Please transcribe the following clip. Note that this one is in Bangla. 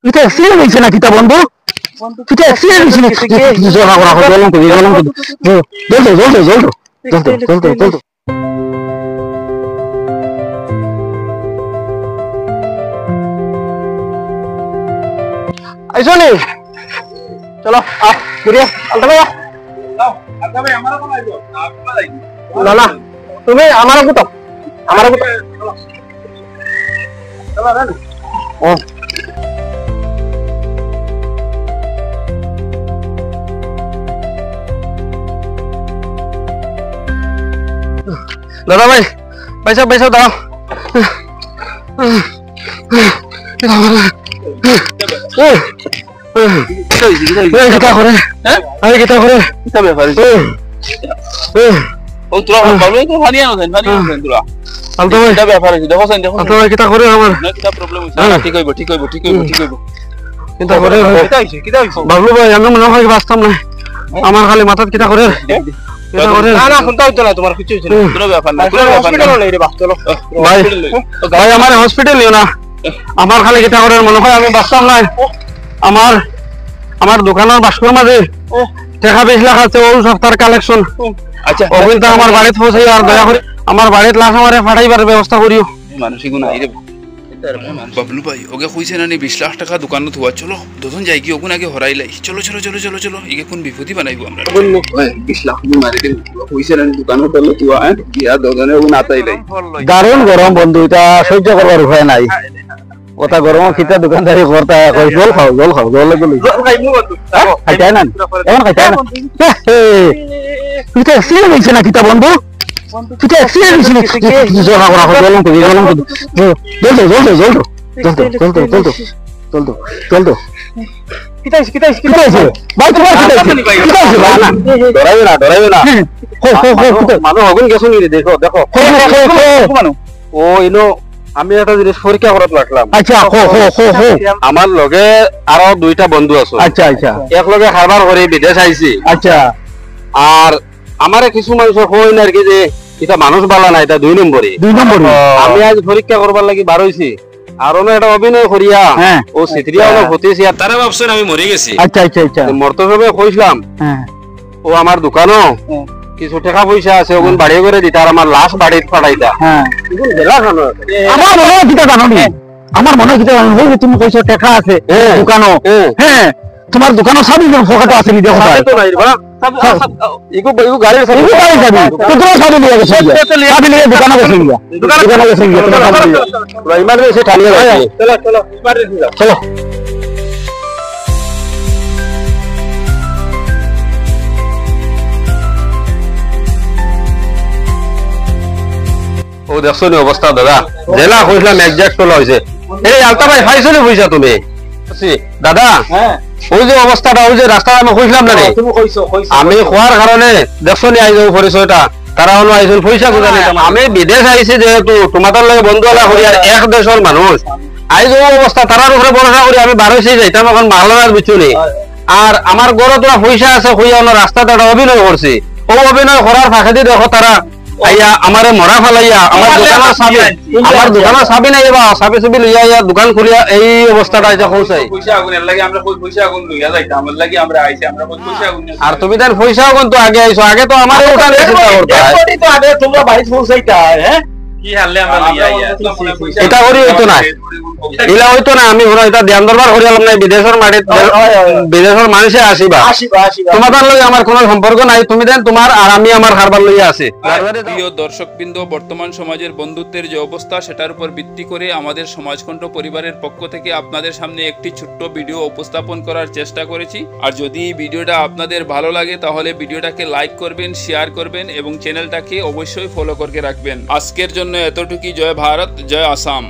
এটা অ্যাক্সিডেন্ট হয়েছে নাকি তা বন্ধু? এটা অ্যাক্সিডেন্ট হয়েছে নাকি? জল আইসো নি চলো আ ঘুরিয়ে আলতা ভাই না না তুমি আমার তো ও দাদা ভাই পয়সা পয়সা দাও kita kore ayo kita kore kita berapa oh tuh kalau itu harian tuh alto kita berapa alto kita kore amar kita problem ঠিক হইব kita kore kita বাবলু ভাই আমরা মনে হয় বাস্তব না আমার খালি মাথাত kita kore না না শুনতে হইতো না তোমার কিছু হইছিল পুরো ব্যাপার না হসপিটাল লই রে বাস চলো ভাই ভাই আমার হসপিটাল নিও না আমার খালি kita kore মনে হয় আমি বাস্তব না আমার দোকানের বাস্কর মাঝে টাকা 20 লাখ আছে ওই সপ্তাহের কালেকশন আচ্ছা ওগুলো আমার বাড়িতে পৌঁছাই আর দয়া করে আমার বাড়িতে লাশ আমারে ফাটাইবার ব্যবস্থা করিও মানসিক না আইরে বাবলু ভাই ওকে কইছে না নি 20 লাখ টাকা দোকানে থুয়া চলো দুজন যাই কি ওগুন আগে হরাইলাই চলো ইগে কোন বিপত্তি বানাইবো আমরা 20 লাখ মারি দিন কইছে না দোকানে তোলে থুয়া গিয়া দুজনে ওগুন আতাইলাই দারুণ গরম বন্ধু এটা সহ্য করবার উপায় নাই ওটা গরম খিতা দোকানদারি করতে কই জল খাও জল লাগলো জল খাইমু বন্ধু খাইতাই না এখন খাইতাই না তুই তো অ্যাক্সিডেন্ট হইছে নাকি তা বন্ধু তুই তো অ্যাক্সিডেন্ট হইছে নাকি জল খাও জল কিতা ভাই তোমার ডরাইবে না মানুষ হগুন গেছো নি দেখো ও ইনো আমি একটা জিনিস পরীক্ষা করতে লাগলাম আচ্ছা আমার লগে আরো দুইটা বন্ধু আছে আচ্ছা এক লগে খাবার করে বিদেশ আইছি আচ্ছা আর আমারে কিছু মানুষ কই না কি যে এটা মানুষ বালা না এটা দুই নম্বরে আমি আজ পরীক্ষা করবার লাগি বার হইছি আর ওনে এটা অভিনয় করিয়া ও সিত্রিয়া ওনে হতেছি আর তারা ভাবছেন আমি মরে গেছি আচ্ছা মরতে হবে কইছিলাম ও আমার দোকানও কিছু টাকা পয়সা আছে ওগুন বাড়ি করে দিতা আর আমার লাশ বাড়িতে পাঠাইতা আমার মনে হয় তুমি কইছো টাকা আছে দোকানও তোমার দোকানও সবই ফোকাটো আছে নি দেখো ইগো গাড়ির সবই তোমার সবই নিয়ে গেছে সবই নিয়ে দোকানে গেছে তোমার সবই ইমার সে ঠানিয়ে আছে চলো ও দেখছো নি অবস্থা দাদা জেলা কইছিলাম একজাক্ট তোলা হইছে এই আলতা ভাই খাইছো নি পয়সা তুমি দাদা ওই যে অবস্থাটা ওই যে রাস্তা আমি কইছিলাম না আমি খোয়ার কারণে দেখছো নি আইজ পরিচয়টা তারা হলো আইজন পয়সা গুজা নিতাম আমি বিদেশ আইছি যেহেতু তোমাদের লাগে বন্ধু হলা করি আর এক দেশের মানুষ আইজ অবস্থা তারার উপরে ভরসা করি আমি বার হইছি যাইতাম এখন মারলার বিচুনি আর আমার গড় তোরা পয়সা আছে কইয়া রাস্তাটা অভিনয় করছি ও অভিনয় করার ফাঁকে দিয়ে দেখো তারা আইয়া আমারে মরা ফেলাইয়া আমার দোকানের চাবি নাই বা চাবি লইয়া দোকান খুলিয়া এই অবস্থাটা এটা পৌঁছাই আর তুমি তার পয়সা আগুন তো আগে আইছো আগে তো আমার তোমরা বাড়িতে পৌঁছাইতা এটা করি হইতো না এলা হইতো না আমি এটা ধ্যান দরবার করিলাম না বিদেশের বিদেশের মানুষে আসিবা তোমাদের লগে আমার কোনো সম্পর্ক নাই তুমি দেন তোমার আর আমি আমার হারবার লইয়া আছে প্রিয় দর্শকবৃন্দ বর্তমান সমাজের বন্ধুত্বের যে অবস্থা সেটার উপর ভিত্তি করে আমাদের সমাজকণ্ঠ পরিবারের পক্ষ থেকে আপনাদের সামনে একটি ছোট্ট ভিডিও উপস্থাপন করার চেষ্টা করেছি আর যদি এই ভিডিওটা আপনাদের ভালো লাগে তাহলে ভিডিওটাকে লাইক করবেন শেয়ার করবেন এবং চ্যানেলটাকে অবশ্যই ফলো করে রাখবেন আজকের জন্য এতটুকুই জয় ভারত জয় আসাম।